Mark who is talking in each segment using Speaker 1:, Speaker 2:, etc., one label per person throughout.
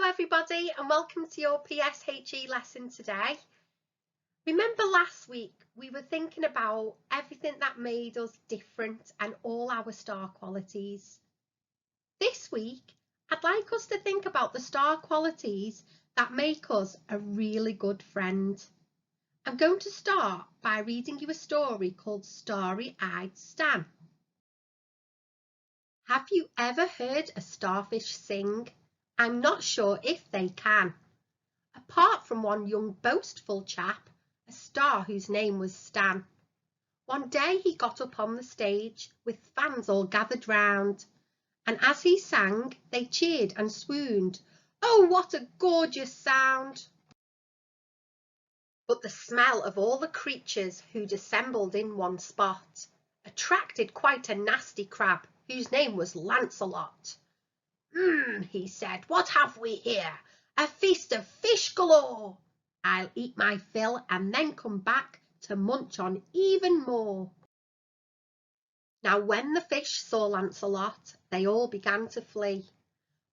Speaker 1: Hello everybody and welcome to your PSHE lesson today. Remember last week we were thinking about everything that made us different and all our star qualities. This week I'd like us to think about the star qualities that make us a really good friend. I'm going to start by reading you a story called Starry-Eyed Stan. Have you ever heard a starfish sing? I'm not sure if they can. Apart from one young boastful chap, a star whose name was Stan. One day he got up on the stage with fans all gathered round, and as he sang they cheered and swooned. Oh, what a gorgeous sound! But the smell of all the creatures who'd assembled in one spot attracted quite a nasty crab whose name was Lancelot. He said, what have we here? A feast of fish galore. I'll eat my fill and then come back to munch on even more. Now when the fish saw Lancelot, they all began to flee.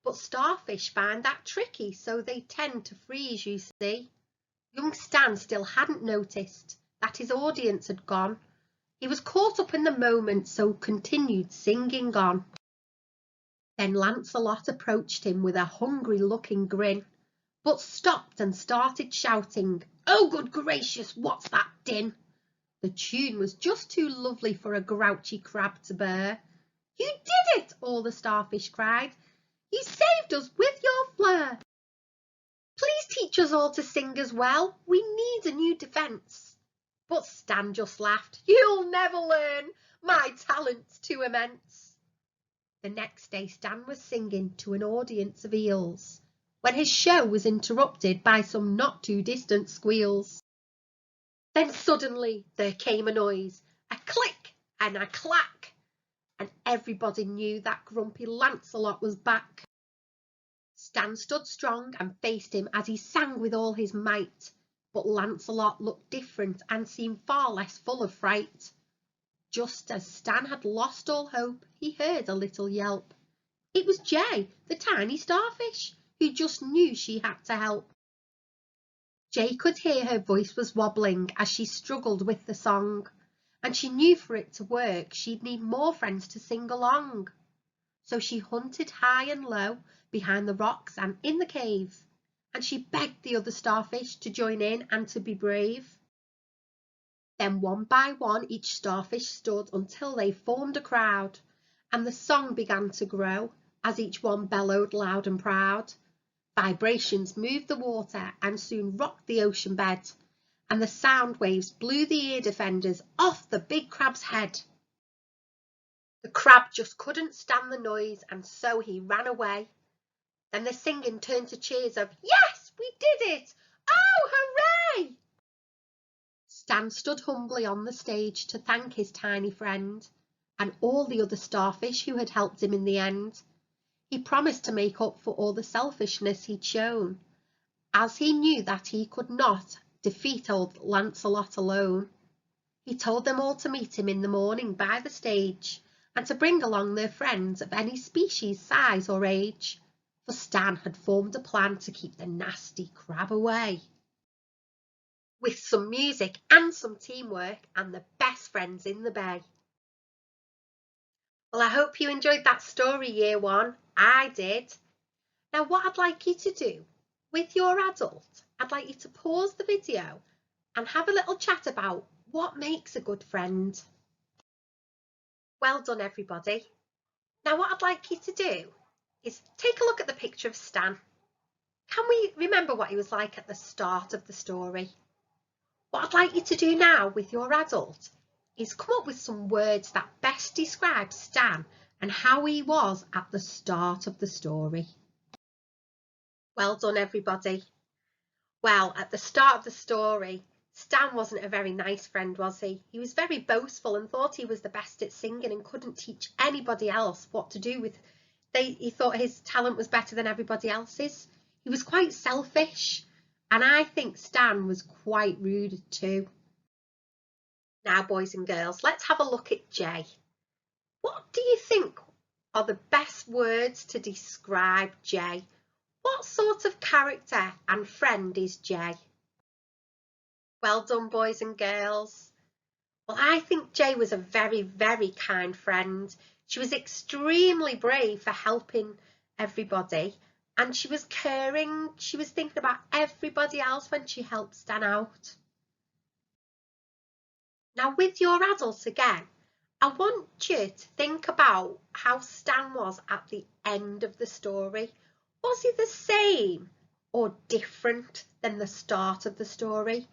Speaker 1: But starfish find that tricky, so they tend to freeze, you see. Young Stan still hadn't noticed that his audience had gone. He was caught up in the moment, so continued singing on. Then Lancelot approached him with a hungry-looking grin, but stopped and started shouting, Oh, good gracious, what's that din? The tune was just too lovely for a grouchy crab to bear. You did it, all the starfish cried. You saved us with your flair. Please teach us all to sing as well. We need a new defence. But Stan just laughed. You'll never learn. My talent's too immense. The next day Stan was singing to an audience of eels when his show was interrupted by some not too distant squeals. Then suddenly there came a noise, a click and a clack, and everybody knew that grumpy Lancelot was back. Stan stood strong and faced him as he sang with all his might, but Lancelot looked different and seemed far less full of fright. Just as Stan had lost all hope, he heard a little yelp. It was Jay, the tiny starfish, who just knew she had to help. Jay could hear her voice was wobbling as she struggled with the song, and she knew for it to work she'd need more friends to sing along. So she hunted high and low, behind the rocks and in the cave, and she begged the other starfish to join in and to be brave. Then one by one each starfish stood until they formed a crowd, and the song began to grow as each one bellowed loud and proud. Vibrations moved the water and soon rocked the ocean bed, and the sound waves blew the ear defenders off the big crab's head. The crab just couldn't stand the noise, and so he ran away. Then the singing turned to cheers of, Yes, we did it! Oh, hooray! Stan stood humbly on the stage to thank his tiny friend and all the other starfish who had helped him in the end. He promised to make up for all the selfishness he'd shown, as he knew that he could not defeat old Lancelot alone. He told them all to meet him in the morning by the stage and to bring along their friends of any species, size or age, for Stan had formed a plan to keep the nasty crab away. With some music and some teamwork and the best friends in the bay. Well, I hope you enjoyed that story, Year 1. I did. Now what I'd like you to do with your adult, I'd like you to pause the video and have a little chat about what makes a good friend. Well done, everybody. Now what I'd like you to do is take a look at the picture of Stan. Can we remember what he was like at the start of the story? What I'd like you to do now with your adult is come up with some words that best describe Stan and how he was at the start of the story. Well done, everybody. Well, at the start of the story, Stan wasn't a very nice friend, was he? He was very boastful and thought he was the best at singing and couldn't teach anybody else what to do with. He thought his talent was better than everybody else's. He was quite selfish. And I think Stan was quite rude too. Now, boys and girls, let's have a look at Jay. What do you think are the best words to describe Jay? What sort of character and friend is Jay? Well done, boys and girls. Well, I think Jay was a very, very kind friend. She was extremely brave for helping everybody, and she was caring. She was thinking about everybody else when she helped Stan out. Now, with your adults again, I want you to think about how Stan was at the end of the story. Was he the same or different than the start of the story?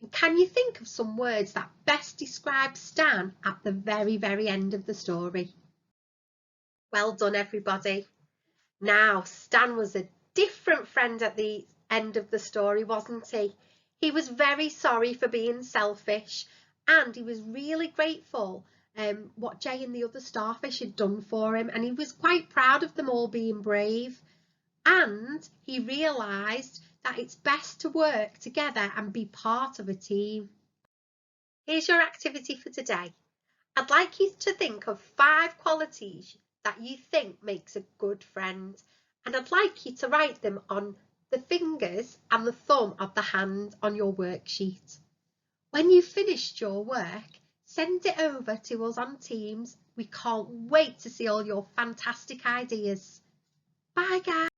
Speaker 1: And can you think of some words that best describe Stan at the very, very end of the story? Well done, everybody. Now, Stan was a different friend at the end of the story, wasn't he? He was very sorry for being selfish, and he was really grateful what Jay and the other starfish had done for him, and he was quite proud of them all being brave. And he realised that it's best to work together and be part of a team. Here's your activity for today. I'd like you to think of 5 qualities that you think makes a good friend, and I'd like you to write them on the fingers and the thumb of the hand on your worksheet. When you've finished your work, send it over to us on Teams. We can't wait to see all your fantastic ideas. Bye guys.